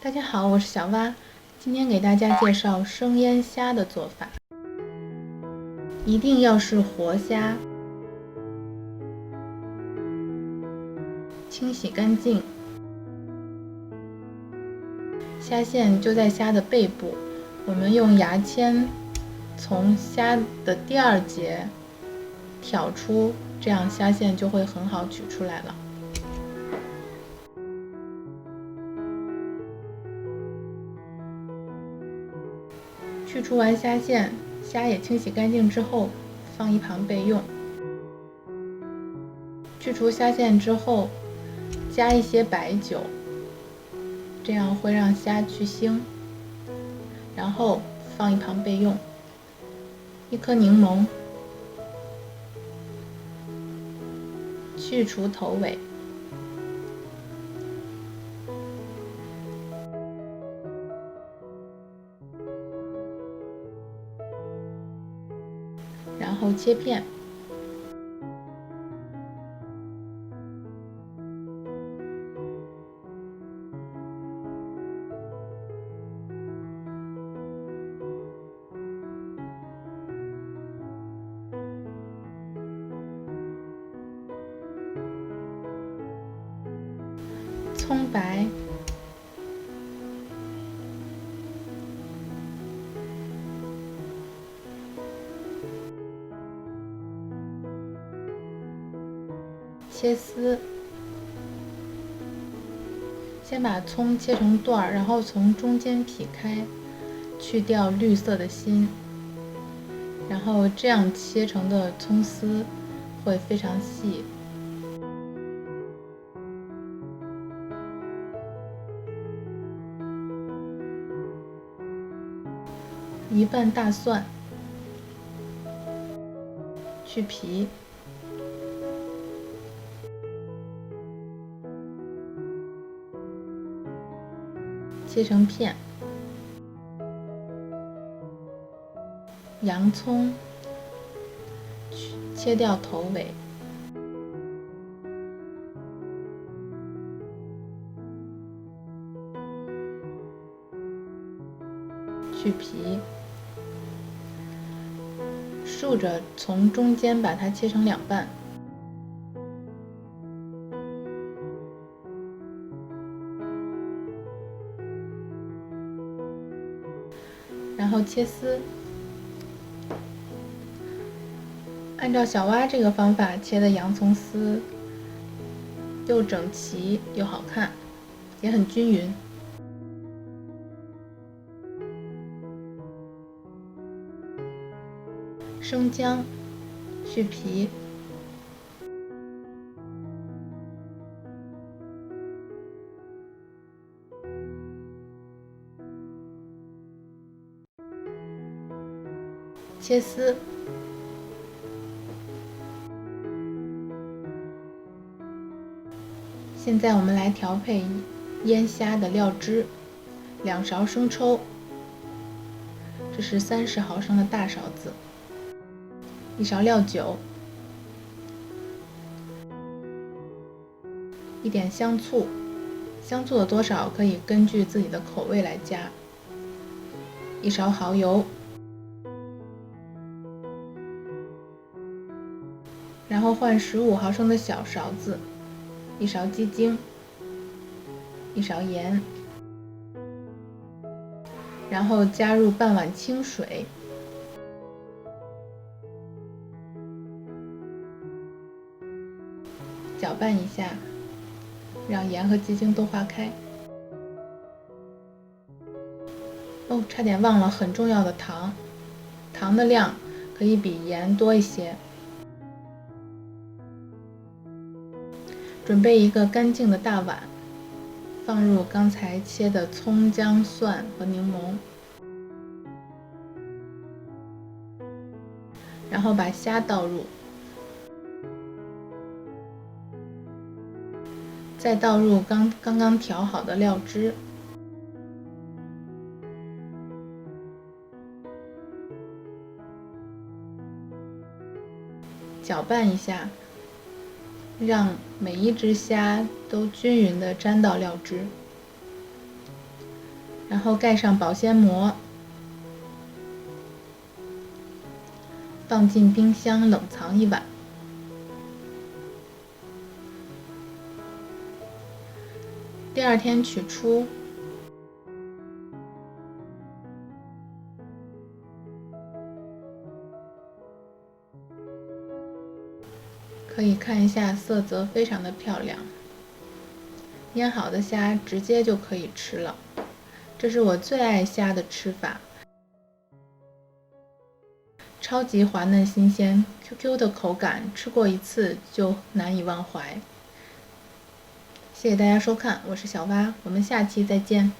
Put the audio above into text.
大家好，我是小蛙，今天给大家介绍生腌虾的做法。一定要是活虾，清洗干净。虾线就在虾的背部，我们用牙签从虾的第二节挑出，这样虾线就会很好取出来了。去除完虾线，虾也清洗干净之后，放一旁备用。去除虾线之后，加一些白酒，这样会让虾去腥。然后放一旁备用。一颗柠檬，去除头尾。然后切片，葱白，切丝。先把葱切成段，然后从中间劈开，去掉绿色的心，然后这样切成的葱丝会非常细。一瓣大蒜，去皮，切成片。洋葱，切掉头尾，去皮。竖着从中间把它切成两半，然后切丝。按照小蛙这个方法切的洋葱丝，又整齐又好看，也很均匀。生姜，去皮，切丝。现在我们来调配腌虾的料汁，2勺生抽，这是30毫升的大勺子。1勺料酒，一点香醋，香醋的多少可以根据自己的口味来加。1勺蚝油，然后换15毫升的小勺子，1勺鸡精，1勺盐，然后加入半碗清水。搅拌一下，让盐和鸡精都化开。哦，差点忘了很重要的糖，糖的量可以比盐多一些。准备一个干净的大碗，放入刚才切的葱、姜、蒜和柠檬，然后把虾倒入。再倒入刚刚调好的料汁，搅拌一下，让每一只虾都均匀地沾到料汁。然后盖上保鲜膜，放进冰箱冷藏1晚。第2天取出，可以看一下色泽非常的漂亮。腌好的虾直接就可以吃了，这是我最爱虾的吃法，超级滑嫩新鲜 ，QQ 的口感，吃过一次就难以忘怀。谢谢大家收看，我是小蛙，我们下期再见。